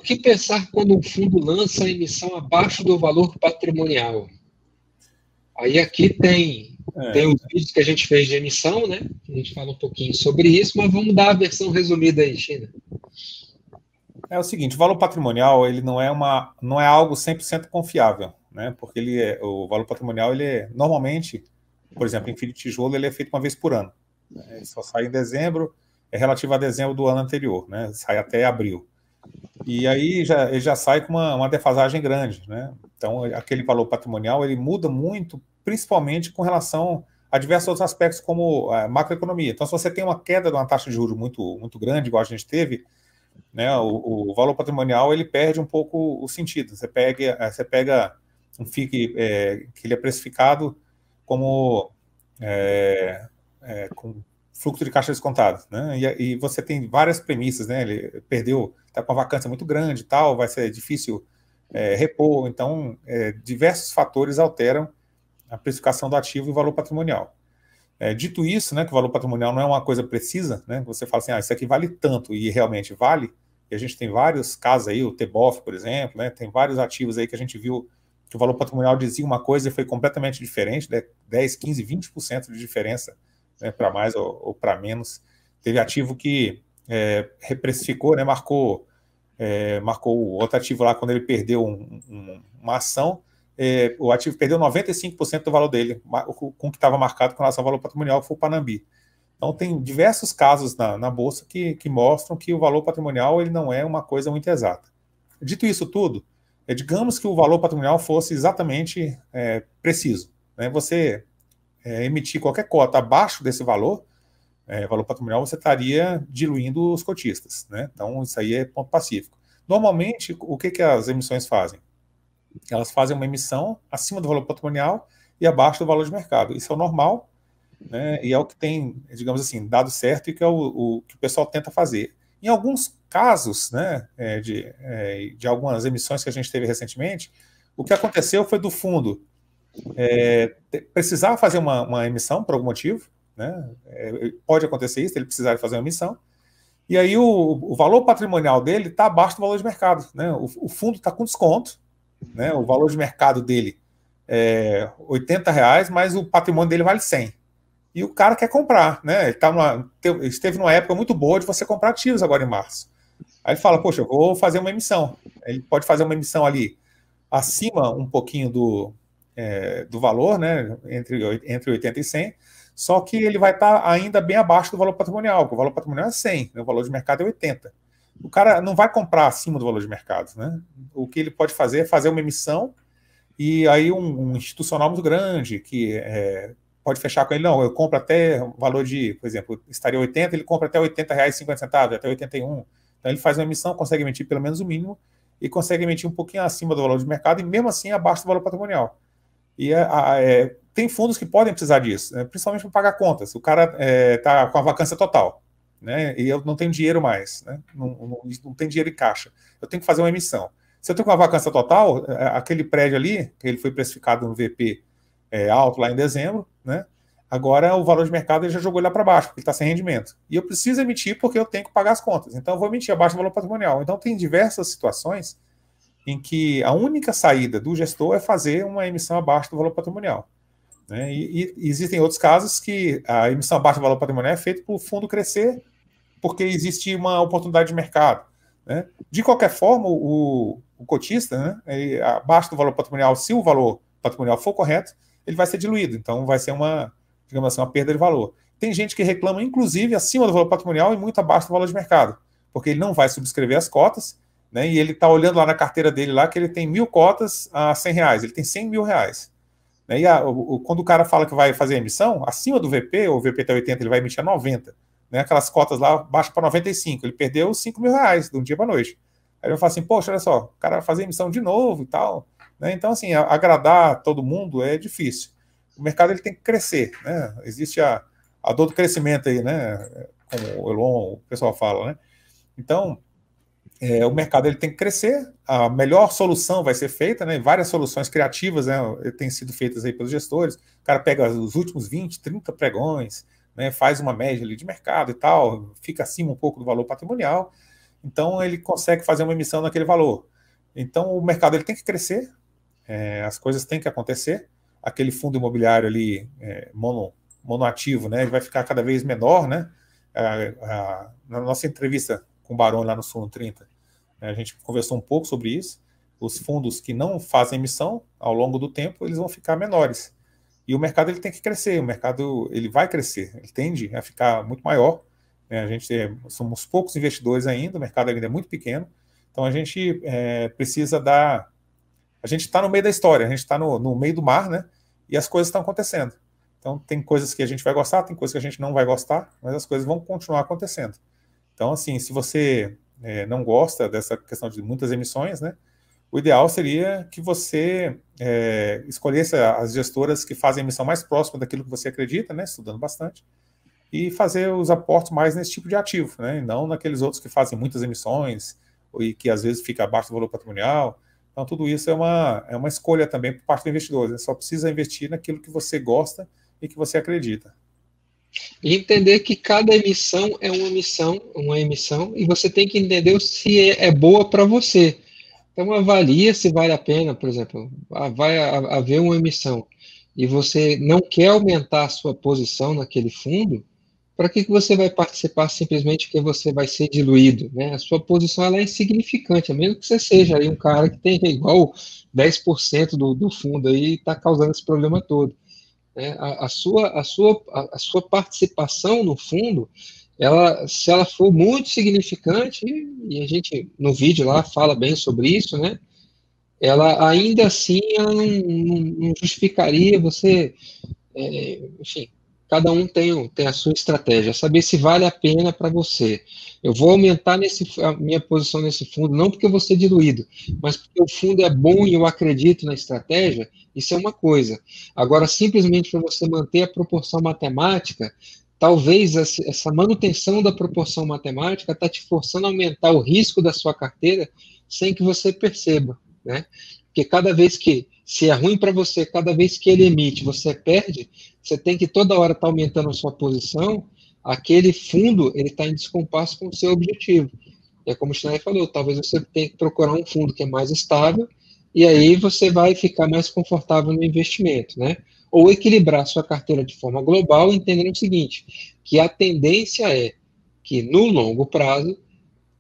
que pensar quando um fundo lança a emissão abaixo do valor patrimonial? Aí aqui tem os vídeos que a gente fez de emissão, né? A gente fala um pouquinho sobre isso, mas vamos dar a versão resumida aí, China. É o seguinte, o valor patrimonial ele não é algo 100% confiável, né? Porque o valor patrimonial, normalmente, por exemplo, em fio de tijolo, ele é feito uma vez por ano. Né? Ele só sai em dezembro, é relativo a dezembro do ano anterior, né? Sai até abril. E aí ele já sai com uma defasagem grande, né? Então, aquele valor patrimonial, ele muda muito, principalmente com relação a diversos outros aspectos, como a macroeconomia. Então, se você tem uma queda de uma taxa de juros muito, muito grande, igual a gente teve, né, o valor patrimonial ele perde um pouco o sentido. Você pega um FII que ele é precificado como com fluxo de caixa descontado, né? E você tem várias premissas, né? Ele está com uma vacância muito grande e tal, vai ser difícil repor. Então, diversos fatores alteram a precificação do ativo e o valor patrimonial. Dito isso, né, que o valor patrimonial não é uma coisa precisa, né? Você fala assim, isso aqui vale tanto, e realmente vale. E a gente tem vários casos aí, o TBOF, por exemplo, né? Tem vários ativos aí que a gente viu que o valor patrimonial dizia uma coisa e foi completamente diferente, né? 10, 15, 20% de diferença, né, para mais ou para menos. Teve ativo que reprecificou, né, marcou o outro ativo lá quando ele perdeu uma ação, o ativo perdeu 95% do valor dele, com o que estava marcado com relação ao valor patrimonial, que foi o Panambi. Então, tem diversos casos na Bolsa que mostram que o valor patrimonial ele não é uma coisa muito exata. Dito isso tudo, digamos que o valor patrimonial fosse exatamente preciso. Né? Você emitir qualquer cota abaixo desse valor patrimonial, você estaria diluindo os cotistas. Né? Então, isso aí é ponto pacífico. Normalmente, o que as emissões fazem? Elas fazem uma emissão acima do valor patrimonial e abaixo do valor de mercado. Isso é o normal, né? E é o que tem, digamos assim, dado certo e que é o que o pessoal tenta fazer. Em alguns casos, né, de algumas emissões que a gente teve recentemente, o que aconteceu foi do fundo precisar fazer uma emissão por algum motivo, né? Pode acontecer isso, ele precisar fazer uma emissão, e aí o valor patrimonial dele está abaixo do valor de mercado. Né? O fundo está com desconto, né? O valor de mercado dele é R$80, mas o patrimônio dele vale 100. E o cara quer comprar, né? Ele esteve numa época muito boa de você comprar ativos agora em março. Aí ele fala, poxa, eu vou fazer uma emissão. Ele pode fazer uma emissão ali acima um pouquinho do valor, né? Entre 80 e 100, só que ele vai estar ainda bem abaixo do valor patrimonial, porque o valor patrimonial é 100, né? O valor de mercado é 80. O cara não vai comprar acima do valor de mercado, né? O que ele pode fazer é fazer uma emissão e aí um institucional muito grande que pode fechar com ele, não, eu compro até o valor de, por exemplo, estaria 80, ele compra até R$80,50, até 81. Então ele faz uma emissão, consegue emitir pelo menos o mínimo e consegue emitir um pouquinho acima do valor de mercado e mesmo assim abaixo do valor patrimonial. E tem fundos que podem precisar disso, né? Principalmente para pagar contas. O cara está com a vacância total, né? E eu não tenho dinheiro mais, né? Não tem dinheiro em caixa. Eu tenho que fazer uma emissão. Se eu tenho uma vacância total, aquele prédio ali, que ele foi precificado no VP alto lá em dezembro, né? Agora o valor de mercado ele já jogou lá para baixo, porque ele está sem rendimento. E eu preciso emitir porque eu tenho que pagar as contas. Então eu vou emitir abaixo do valor patrimonial. Então tem diversas situações em que a única saída do gestor é fazer uma emissão abaixo do valor patrimonial. Né? E existem outros casos que a emissão abaixo do valor patrimonial é feita para o fundo crescer, porque existe uma oportunidade de mercado. Né? De qualquer forma, o cotista, né, abaixo do valor patrimonial, se o valor patrimonial for correto, ele vai ser diluído. Então, vai ser digamos assim, uma perda de valor. Tem gente que reclama, inclusive, acima do valor patrimonial e muito abaixo do valor de mercado, porque ele não vai subscrever as cotas, né, e ele está olhando lá na carteira dele lá que ele tem 1.000 cotas a R$100, ele tem R$100 mil. Né, e quando o cara fala que vai fazer a emissão, acima do VP, o VP está 80, ele vai emitir a 90. Né, aquelas cotas lá baixam para 95, ele perdeu R$5 mil de um dia para a noite. Aí ele fala assim, poxa, olha só, o cara vai fazer emissão de novo e tal. Né, então, assim, agradar todo mundo é difícil. O mercado ele tem que crescer. Né, existe a dor do crescimento aí, né, como o Elon, o pessoal fala. Né. Então, o mercado ele tem que crescer, a melhor solução vai ser feita, né? Várias soluções criativas, né, têm sido feitas aí pelos gestores. O cara pega os últimos 20, 30 pregões, né, faz uma média ali de mercado e tal, fica acima um pouco do valor patrimonial, então ele consegue fazer uma emissão naquele valor. Então o mercado ele tem que crescer, as coisas têm que acontecer, aquele fundo imobiliário ali monoativo, né, ele vai ficar cada vez menor, né? Na nossa entrevista com o Baroni lá no Suno 30, a gente conversou um pouco sobre isso. Os fundos que não fazem emissão, ao longo do tempo, eles vão ficar menores. E o mercado ele tem que crescer, o mercado ele vai crescer, ele tende a ficar muito maior. Somos poucos investidores ainda, o mercado ainda é muito pequeno, então a gente precisa dar... A gente está no meio da história, a gente está no meio do mar, né? E as coisas estão acontecendo. Então tem coisas que a gente vai gostar, tem coisas que a gente não vai gostar, mas as coisas vão continuar acontecendo. Então, assim, se você não gosta dessa questão de muitas emissões, né? O ideal seria que você escolhesse as gestoras que fazem a emissão mais próxima daquilo que você acredita, né, estudando bastante, e fazer os aportes mais nesse tipo de ativo, né, e não naqueles outros que fazem muitas emissões e que às vezes fica abaixo do valor patrimonial. Então, tudo isso é uma escolha também por parte do investidor. Você só precisa investir naquilo que você gosta e que você acredita. E entender que cada emissão é uma emissão, e você tem que entender se é boa para você. Então, avalia se vale a pena, por exemplo, vai haver uma emissão e você não quer aumentar a sua posição naquele fundo, para que você vai participar simplesmente porque você vai ser diluído, né? A sua posição ela é insignificante, a menos que você seja aí um cara que tem igual 10% do fundo aí e está causando esse problema todo. Né? A sua participação no fundo, se ela for muito significante, e a gente no vídeo lá fala bem sobre isso, né? Ela ainda assim ela não justificaria você, enfim, cada um tem a sua estratégia, saber se vale a pena para você. Eu vou aumentar a minha posição nesse fundo, não porque eu vou ser diluído, mas porque o fundo é bom e eu acredito na estratégia, isso é uma coisa. Agora, simplesmente para você manter a proporção matemática, talvez essa manutenção da proporção matemática está te forçando a aumentar o risco da sua carteira sem que você perceba, né? Porque cada vez que, se é ruim para você, cada vez que ele emite, você perde, você tem que toda hora estar aumentando a sua posição, aquele fundo ele está em descompasso com o seu objetivo. É como o Schneider falou, talvez você tenha que procurar um fundo que é mais estável, e aí você vai ficar mais confortável no investimento, né? Ou equilibrar sua carteira de forma global, entendendo o seguinte, que a tendência é que no longo prazo,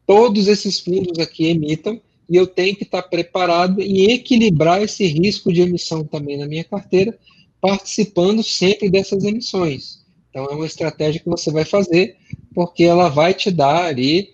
todos esses fundos aqui emitam, e eu tenho que estar preparado em equilibrar esse risco de emissão também na minha carteira, participando sempre dessas emissões. Então, é uma estratégia que você vai fazer, porque ela vai te dar ali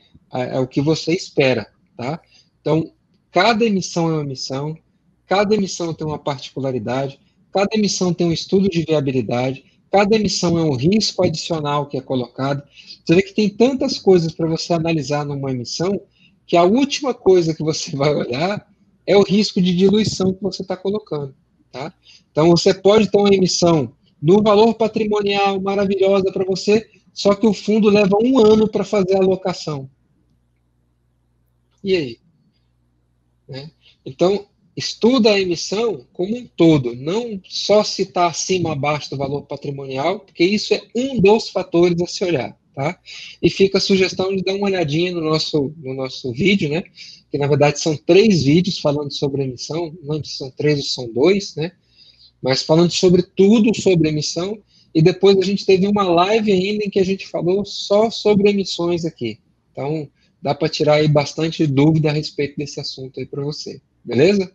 o que você espera, tá? Então, cada emissão é uma emissão, cada emissão tem uma particularidade, cada emissão tem um estudo de viabilidade, cada emissão é um risco adicional que é colocado. Você vê que tem tantas coisas para você analisar numa emissão, que a última coisa que você vai olhar é o risco de diluição que você está colocando, tá? Então, você pode ter uma emissão no valor patrimonial maravilhosa para você, só que o fundo leva 1 ano para fazer a alocação. E aí? Né? Então, estuda a emissão como um todo, não só se está acima ou abaixo do valor patrimonial, porque isso é um dos fatores a se olhar. Tá? E fica a sugestão de dar uma olhadinha no nosso vídeo, né? Que na verdade são 3 vídeos falando sobre emissão, não são 3 ou são 2, né? Mas falando sobre tudo sobre emissão, e depois a gente teve uma live ainda em que a gente falou só sobre emissões aqui. Então, dá para tirar aí bastante dúvida a respeito desse assunto aí para você, beleza?